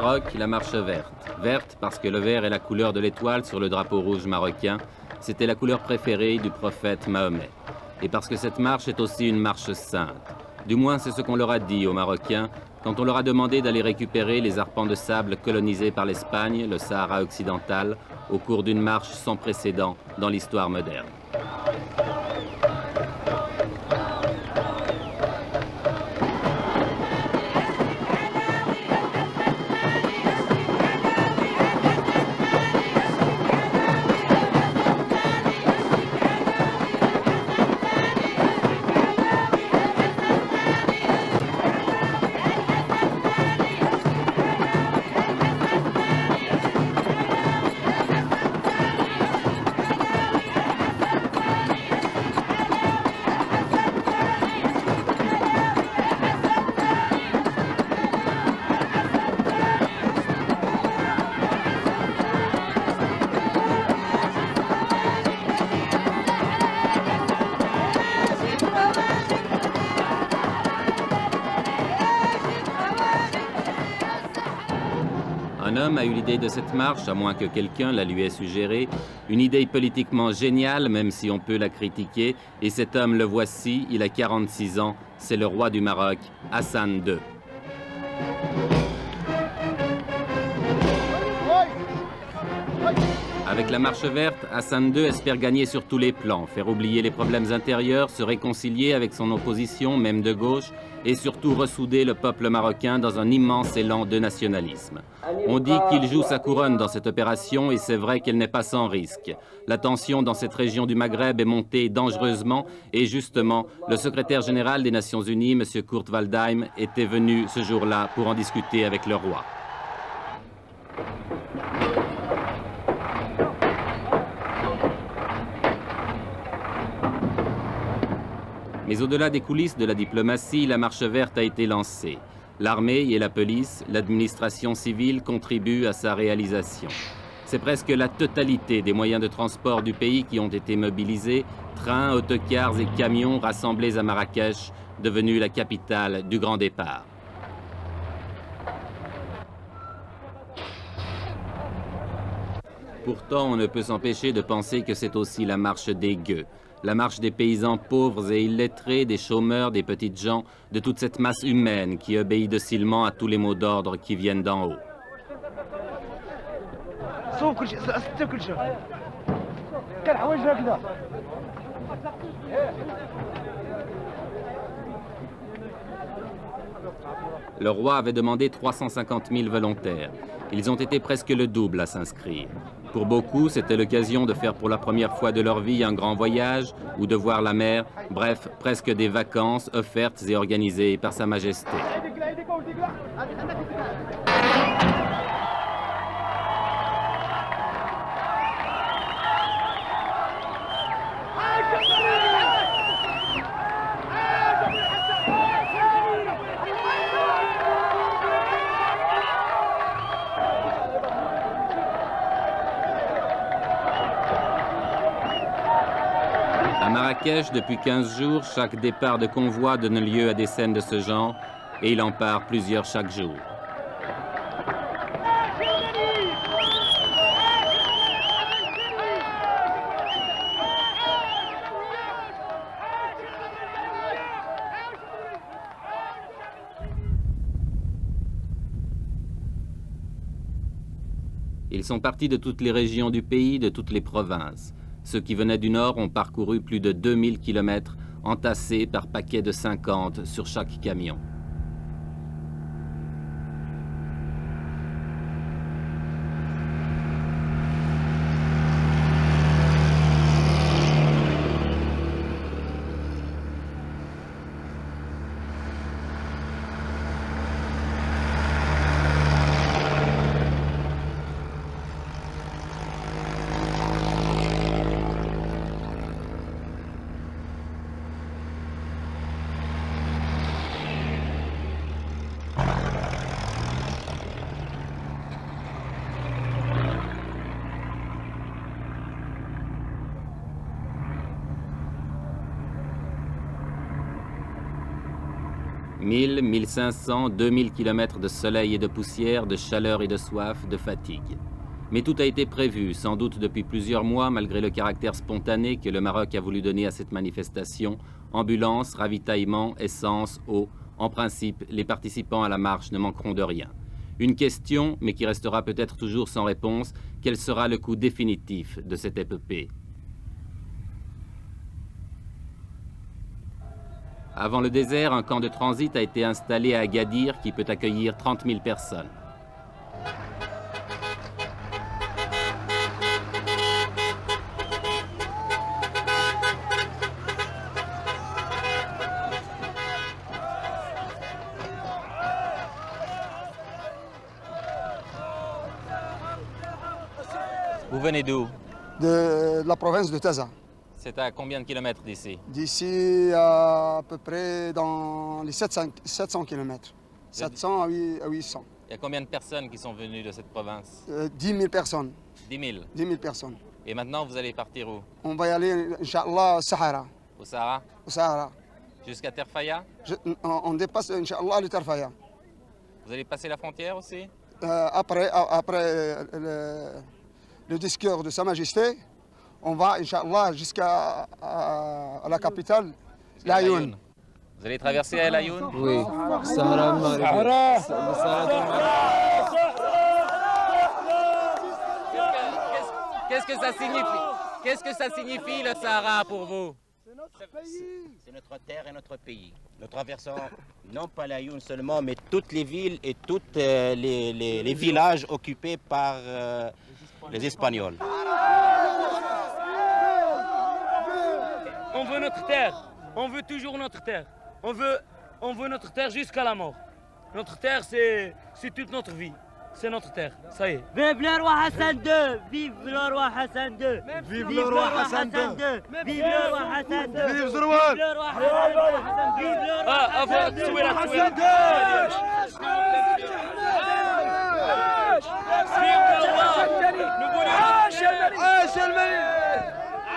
Maroc, la marche verte. Verte parce que le vert est la couleur de l'étoile sur le drapeau rouge marocain. C'était la couleur préférée du prophète Mahomet. Et parce que cette marche est aussi une marche sainte. Du moins, c'est ce qu'on leur a dit aux Marocains quand on leur a demandé d'aller récupérer les arpents de sable colonisés par l'Espagne, le Sahara occidental, au cours d'une marche sans précédent dans l'histoire moderne. Un homme a eu l'idée de cette marche, à moins que quelqu'un la lui ait suggérée, une idée politiquement géniale, même si on peut la critiquer, et cet homme, le voici, il a 46 ans, c'est le roi du Maroc, Hassan II. Avec la marche verte, Hassan II espère gagner sur tous les plans, faire oublier les problèmes intérieurs, se réconcilier avec son opposition, même de gauche, et surtout ressouder le peuple marocain dans un immense élan de nationalisme. On dit qu'il joue sa couronne dans cette opération et c'est vrai qu'elle n'est pas sans risque. La tension dans cette région du Maghreb est montée dangereusement et justement, le secrétaire général des Nations Unies, M. Kurt Waldheim, était venu ce jour-là pour en discuter avec le roi. Mais au-delà des coulisses de la diplomatie, la marche verte a été lancée. L'armée et la police, l'administration civile contribuent à sa réalisation. C'est presque la totalité des moyens de transport du pays qui ont été mobilisés, trains, autocars et camions rassemblés à Marrakech, devenue la capitale du grand départ. Pourtant, on ne peut s'empêcher de penser que c'est aussi la marche des gueux. La marche des paysans pauvres et illettrés, des chômeurs, des petites gens, de toute cette masse humaine qui obéit docilement à tous les mots d'ordre qui viennent d'en haut. Le roi avait demandé 350 000 volontaires. Ils ont été presque le double à s'inscrire. Pour beaucoup, c'était l'occasion de faire pour la première fois de leur vie un grand voyage ou de voir la mer, bref, presque des vacances offertes et organisées par Sa Majesté. À Marrakech, depuis 15 jours, chaque départ de convoi donne lieu à des scènes de ce genre et il en part plusieurs chaque jour. Ils sont partis de toutes les régions du pays, de toutes les provinces. Ceux qui venaient du nord ont parcouru plus de 2000 km, entassés par paquets de 50 sur chaque camion. 1000, 1500, 2000 kilomètres de soleil et de poussière, de chaleur et de soif, de fatigue. Mais tout a été prévu, sans doute depuis plusieurs mois, malgré le caractère spontané que le Maroc a voulu donner à cette manifestation. Ambulance, ravitaillement, essence, eau. En principe, les participants à la marche ne manqueront de rien. Une question, mais qui restera peut-être toujours sans réponse, quel sera le coût définitif de cette épopée? Avant le désert, un camp de transit a été installé à Agadir qui peut accueillir 30 000 personnes. Vous venez d'où? De la province de Taza. C'est à combien de kilomètres d'ici? D'ici à peu près dans les 700 km. 700 à 800. Il y a combien de personnes qui sont venues de cette province? 10 000 personnes. 10 000. 10 000 personnes. Et maintenant, vous allez partir où? On va y aller, Inch'Allah, au Sahara. Au Sahara? Au Sahara. Jusqu'à Terfaya? On dépasse, Inch'Allah, le Terfaya. Vous allez passer la frontière aussi? Après le discours de Sa Majesté, on va, Inch'Allah, jusqu'à la capitale, l'Ayoun. Vous allez traverser l'Ayoun? Oui. Sahara Qu'est-ce que ça signifie? Qu'est-ce que ça signifie le Sahara pour vous? C'est notre terre et notre pays. Nous traversons non pas l'Ayoun seulement, mais toutes les villes et tous les villages occupés par les Espagnols. On veut notre terre, on veut toujours notre terre. On veut notre terre jusqu'à la mort. Notre terre, c'est toute notre vie. C'est notre terre, ça y est. Vive le roi Hassan II! Vive le roi Hassan II! Vive le roi Hassan II! Vive le roi Hassan II! Vive le roi! Vive le roi Hassan II! Vive le roi Hassan II! عاش الملك!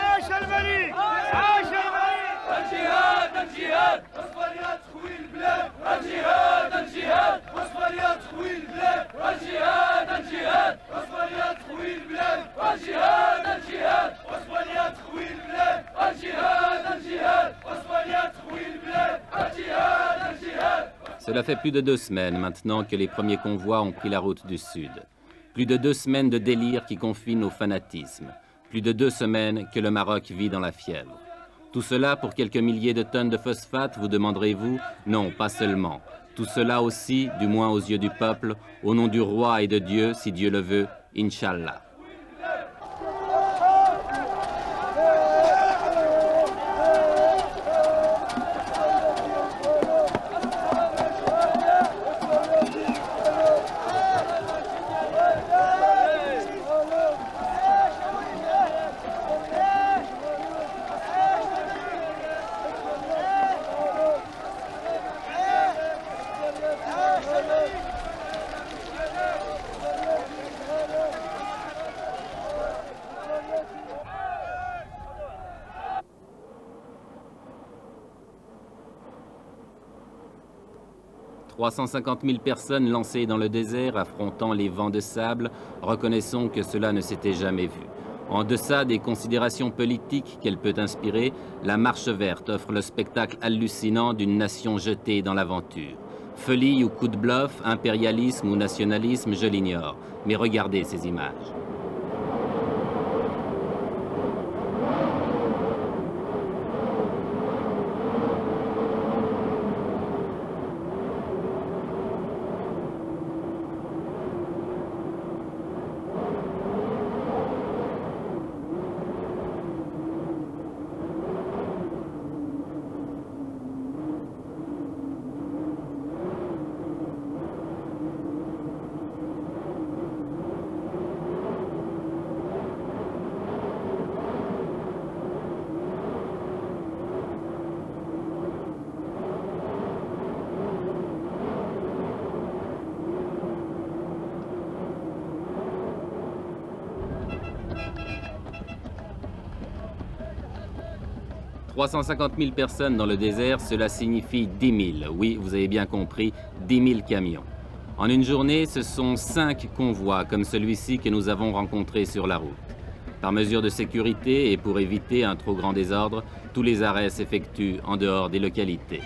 عاش الملك! عاش الملك! الجهاد الجهاد اصبر يا تخوي البلاد الجهاد الجهاد اصبر يا تخوي البلاد الجهاد الجهاد اصبر يا تخوي البلاد الجهاد الجهاد اصبر يا تخوي البلاد الجهاد الجهاد اصبر يا تخوي البلاد الجهاد الجهاد. Cela fait plus de 2 semaines maintenant que les premiers convois ont pris la route du sud. Plus de 2 semaines de délire qui confine au fanatisme. Plus de 2 semaines que le Maroc vit dans la fièvre. Tout cela pour quelques milliers de tonnes de phosphate, vous demanderez-vous? Non, pas seulement. Tout cela aussi, du moins aux yeux du peuple, au nom du roi et de Dieu, si Dieu le veut, Inch'Allah. « 350 000 personnes lancées dans le désert, affrontant les vents de sable, reconnaissons que cela ne s'était jamais vu. En deçà des considérations politiques qu'elle peut inspirer, la Marche verte offre le spectacle hallucinant d'une nation jetée dans l'aventure. Folie ou coup de bluff, impérialisme ou nationalisme, je l'ignore. Mais regardez ces images. 350 000 personnes dans le désert, cela signifie 10 000. Oui, vous avez bien compris, 10 000 camions. En une journée, ce sont 5 convois comme celui-ci que nous avons rencontré sur la route. Par mesure de sécurité et pour éviter un trop grand désordre, tous les arrêts s'effectuent en dehors des localités.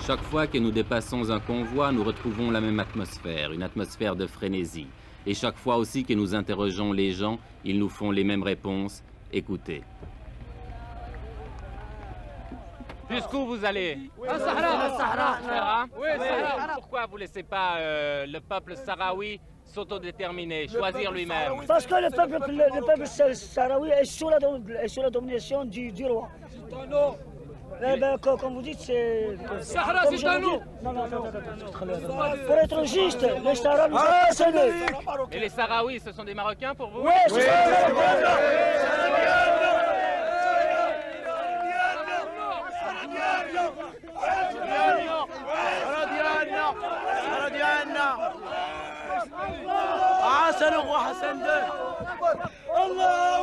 Chaque fois que nous dépassons un convoi, nous retrouvons la même atmosphère, une atmosphère de frénésie. Et chaque fois aussi que nous interrogeons les gens, ils nous font les mêmes réponses. Écoutez. Jusqu'où vous allez? Sahara. Pourquoi vous ne laissez pas le peuple sahraoui s'autodéterminer, choisir lui-même? Parce que le peuple sahraoui est sous la domination du roi. Eh ben, comme vous dites, c'est... Sahara, c'est à nous. Non. Pour être juste, les Sahara nous ont cédé. Et les Sahraouis, ce sont des Marocains pour vous? Oui, c'est ça. حسن وحسن ده الله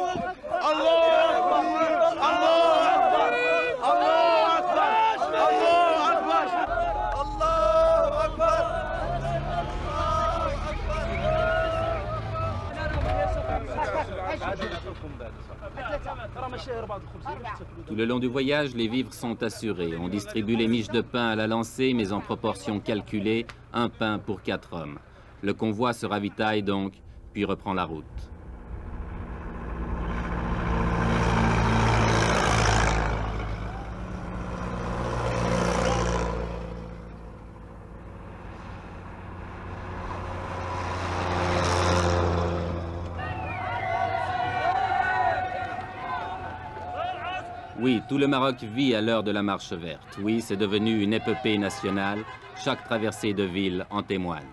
Tout le long du voyage, les vivres sont assurés. On distribue les miches de pain à la lancée, mais en proportion calculée, un pain pour 4 hommes. Le convoi se ravitaille donc, puis reprend la route. Oui, tout le Maroc vit à l'heure de la marche verte. Oui, c'est devenu une épopée nationale. Chaque traversée de ville en témoigne.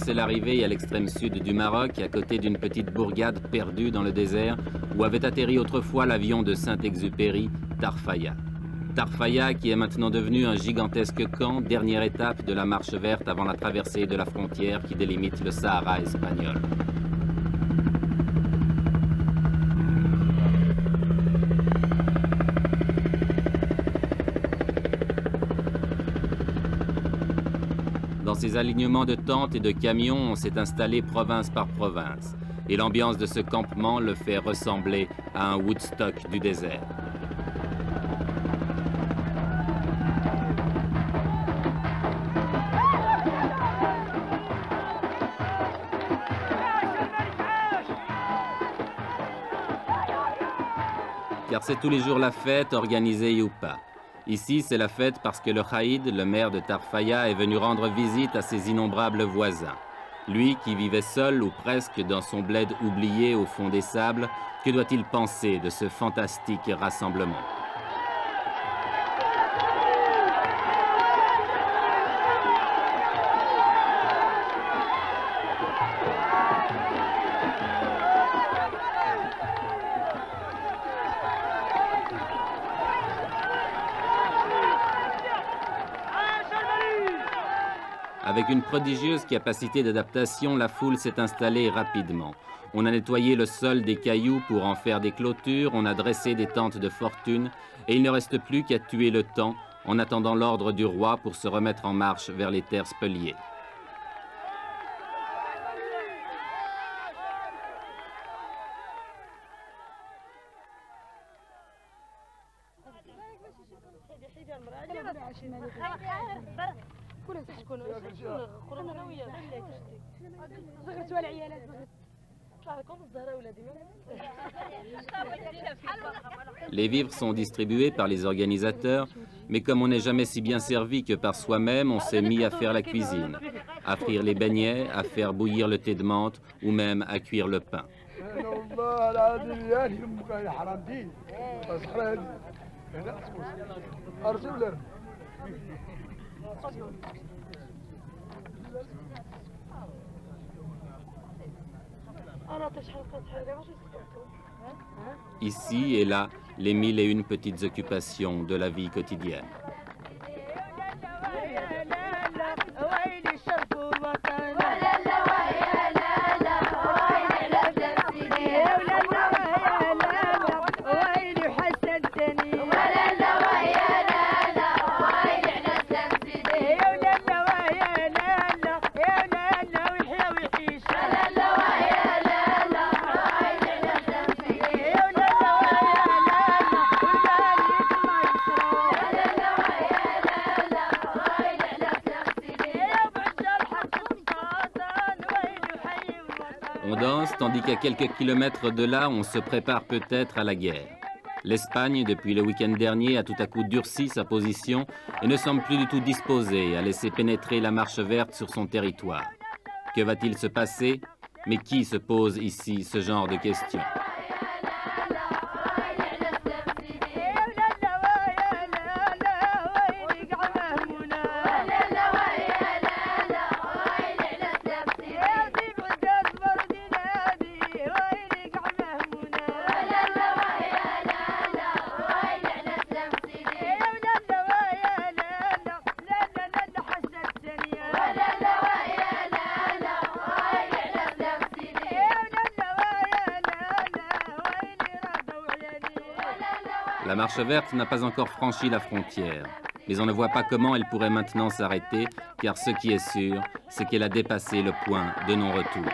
C'est l'arrivée à l'extrême sud du Maroc, à côté d'une petite bourgade perdue dans le désert, où avait atterri autrefois l'avion de Saint-Exupéry, Tarfaya. Tarfaya qui est maintenant devenu un gigantesque camp, dernière étape de la marche verte avant la traversée de la frontière qui délimite le Sahara espagnol. Dans ces alignements de tentes et de camions, on s'est installé province par province. Et l'ambiance de ce campement le fait ressembler à un Woodstock du désert. Car c'est tous les jours la fête, organisée ou pas. Ici, c'est la fête parce que le Khaïd, le maire de Tarfaya, est venu rendre visite à ses innombrables voisins. Lui qui vivait seul ou presque dans son bled oublié au fond des sables, que doit-il penser de ce fantastique rassemblement ? Avec une prodigieuse capacité d'adaptation, la foule s'est installée rapidement. On a nettoyé le sol des cailloux pour en faire des clôtures, on a dressé des tentes de fortune, et il ne reste plus qu'à tuer le temps en attendant l'ordre du roi pour se remettre en marche vers les terres spoliées. Les vivres sont distribués par les organisateurs, mais comme on n'est jamais si bien servi que par soi-même, on s'est mis à faire la cuisine, à frire les beignets, à faire bouillir le thé de menthe ou même à cuire le pain. Ici et là, les 1001 petites occupations de la vie quotidienne. On danse, tandis qu'à quelques kilomètres de là, on se prépare peut-être à la guerre. L'Espagne, depuis le week-end dernier, a tout à coup durci sa position et ne semble plus du tout disposée à laisser pénétrer la marche verte sur son territoire. Que va-t-il se passer? Mais qui se pose ici ce genre de questions? La marche verte n'a pas encore franchi la frontière, mais on ne voit pas comment elle pourrait maintenant s'arrêter, car ce qui est sûr, c'est qu'elle a dépassé le point de non-retour.